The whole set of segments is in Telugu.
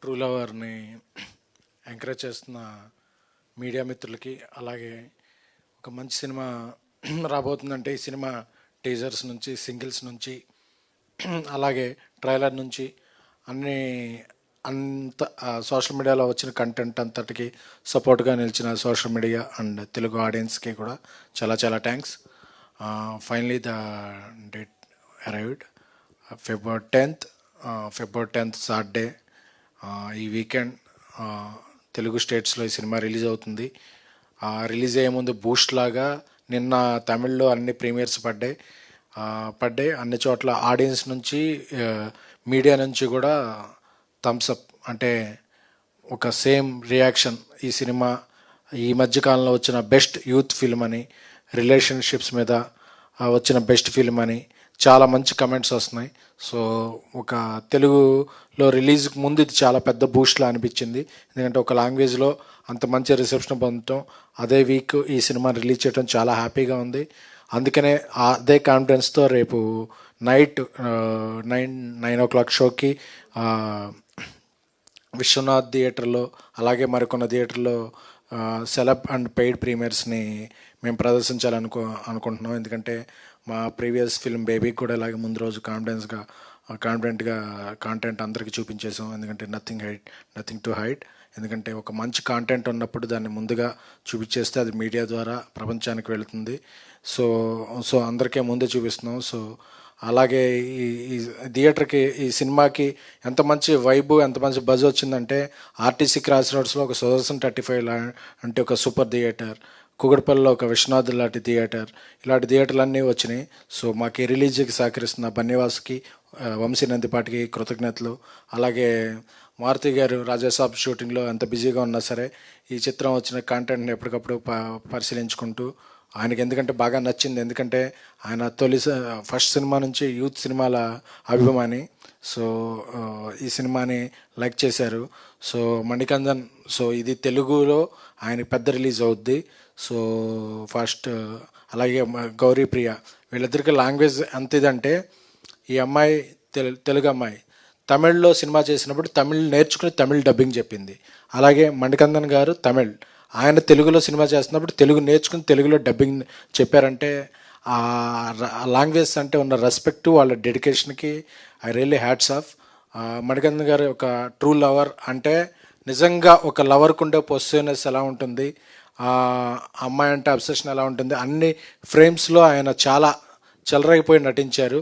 ట్రూ లవర్ని ఎంకరేజ్ చేస్తున్న మీడియా మిత్రులకి, అలాగే ఒక మంచి సినిమా రాబోతుందంటే ఈ సినిమా టీజర్స్ నుంచి, సింగిల్స్ నుంచి, అలాగే ట్రైలర్ నుంచి అన్ని అంత సోషల్ మీడియాలో వచ్చిన కంటెంట్ అంతటికి సపోర్ట్గా నిలిచిన సోషల్ మీడియా అండ్ తెలుగు ఆడియన్స్కి కూడా చాలా చాలా thanks. Finally the date arrived, February 10th Saturday. ఈ వీకెండ్ తెలుగు స్టేట్స్లో ఈ సినిమా రిలీజ్ అవుతుంది. రిలీజ్ అయ్యే ముందు బూస్ట్ లాగా నిన్న తమిళ్లో అన్ని ప్రీమియర్స్ పడ్డాయి. అన్ని చోట్ల ఆడియన్స్ నుంచి, మీడియా నుంచి కూడా థమ్స్అప్, అంటే ఒక సేమ్ రియాక్షన్. ఈ సినిమా ఈ మధ్యకాలంలో వచ్చిన బెస్ట్ యూత్ ఫిల్మ్ అని, రిలేషన్షిప్స్ మీద వచ్చిన బెస్ట్ ఫిల్మ్ అని చాలా మంచి కమెంట్స్ వస్తున్నాయి. సో ఒక తెలుగులో రిలీజ్కి ముందు ఇది చాలా పెద్ద బూస్ట్లా అనిపించింది. ఎందుకంటే ఒక లాంగ్వేజ్లో అంత మంచి రిసెప్షన్ పొందటం, అదే వీక్ ఈ సినిమా రిలీజ్ చేయడం చాలా హ్యాపీగా ఉంది. అందుకనే అదే కాన్ఫిడెన్స్తో రేపు నైట్ 9 o'clock షోకి విశ్వనాథ్ థియేటర్లో, అలాగే మరికొన్న థియేటర్లో సెలబ్ అండ్ పెయిడ్ ప్రీమియర్స్ని మేము అనుకుంటున్నాం. ఎందుకంటే మా ప్రీవియస్ ఫిల్మ్ బేబీకి కూడా ఇలాగే ముందు రోజు కాన్ఫిడెంట్గా కాంటెంట్ అందరికీ చూపించేసాం. ఎందుకంటే నథింగ్ టు హైడ్. ఎందుకంటే ఒక మంచి కాంటెంట్ ఉన్నప్పుడు దాన్ని ముందుగా చూపించేస్తే అది మీడియా ద్వారా ప్రపంచానికి వెళుతుంది. సో అందరికీ ముందే చూపిస్తున్నాం. సో అలాగే ఈ థియేటర్కి, ఈ సినిమాకి ఎంత మంచి వైబ్, ఎంత మంచి బజ్ వచ్చిందంటే, ఆర్టీసీ క్రాస్ రోడ్స్లో ఒక సుదర్శన్ 35 అంటే ఒక సూపర్ థియేటర్, కూకట్పల్లిలో ఒక విశ్వనాథ్ లాంటి థియేటర్, ఇలాంటి థియేటర్లన్నీ వచ్చినాయి. సో మాకు రిలీజ్కి సహకరిస్తున్న బన్నివాస్కి, వంశీ నందిపాటికి కృతజ్ఞతలు. అలాగే మారుతి గారు రాజాసాబ్ షూటింగ్లో ఎంత బిజీగా ఉన్నా సరే ఈ చిత్రం వచ్చిన కాంటెంట్ని ఎప్పటికప్పుడు పరిశీలించుకుంటూ, ఆయనకి ఎందుకంటే బాగా నచ్చింది. ఎందుకంటే ఆయన ఫస్ట్ సినిమా నుంచి యూత్ సినిమాల అభిమాని. సో ఈ సినిమాని లైక్ చేశారు. సో మణికందన్, సో ఇది తెలుగులో ఆయన పెద్ద రిలీజ్ అవుద్ది. సో ఫస్ట్, అలాగే గౌరీప్రియ, వీళ్ళిద్దరికి లాంగ్వేజ్ ఎంత ఇదంటే, ఈ అమ్మాయి తెలుగు అమ్మాయి తమిళ్లో సినిమా చేసినప్పుడు తమిళ్ నేర్చుకుని తమిళ్ డబ్బింగ్ చెప్పింది. అలాగే మణికందన్ గారు తమిళ్, ఆయన తెలుగులో సినిమా చేస్తున్నప్పుడు తెలుగు నేర్చుకుని తెలుగులో డబ్బింగ్ చెప్పారంటే ఆ లాంగ్వేజ్ అంటే ఉన్న రెస్పెక్ట్, వాళ్ళ డెడికేషన్కి I really hats off. Manikandan గారు ఒక ట్రూ లవర్ అంటే, నిజంగా ఒక లవర్కు ఉండే పొసిటివ్నెస్ ఎలా ఉంటుంది, అమ్మాయి అంటే అబ్సెషన్ ఎలా ఉంటుంది, అన్ని ఫ్రేమ్స్లో ఆయన చాలా చెలరైపోయి నటించారు.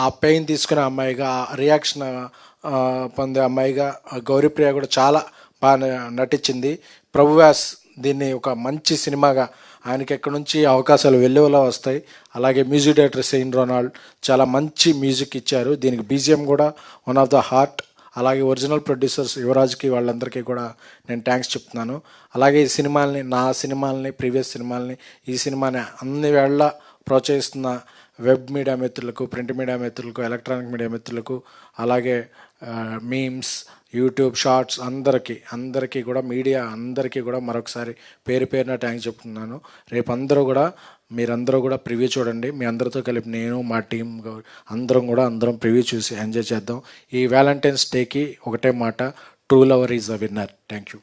ఆ పెయిన్ తీసుకునే అమ్మాయిగా, రియాక్షన్ పొందే అమ్మాయిగా గౌరీప్రియ కూడా చాలా బాగా నటించింది. ప్రభువాస్ దీన్ని ఒక మంచి సినిమాగా, ఆయనకి ఎక్కడి నుంచి అవకాశాలు వెల్లువలా వస్తాయి. అలాగే మ్యూజిక్ డైరెక్టర్ సెయిన్ రొనాల్డ్ చాలా మంచి మ్యూజిక్ ఇచ్చారు. దీనికి బీజిఎం కూడా వన్ ఆఫ్ ద హార్ట్. అలాగే ఒరిజినల్ ప్రొడ్యూసర్స్ యువరాజ్కి, వాళ్ళందరికీ కూడా నేను థ్యాంక్స్ చెప్తున్నాను. అలాగే ఈ సినిమాల్ని, నా సినిమాల్ని, ప్రీవియస్ సినిమాల్ని, ఈ సినిమాని అన్ని వేళ ప్రోత్సహిస్తున్న వెబ్ మీడియా మిత్రులకు, ప్రింట్ మీడియా మిత్రులకు, ఎలక్ట్రానిక్ మీడియా మిత్రులకు, అలాగే మీమ్స్, యూట్యూబ్ షార్ట్స్ అందరికీ కూడా, మీడియా అందరికీ కూడా మరొకసారి పేరున థ్యాంక్స్ చెప్తున్నాను. రేపు మీరందరూ కూడా ప్రివ్యూ చూడండి. మీ అందరితో కలిపి నేను, మా టీం అందరం ప్రివ్యూ చూసి ఎంజాయ్ చేద్దాం. ఈ వ్యాలంటైన్స్ డేకి ఒకటే మాట, true lover is a winner. Thank you.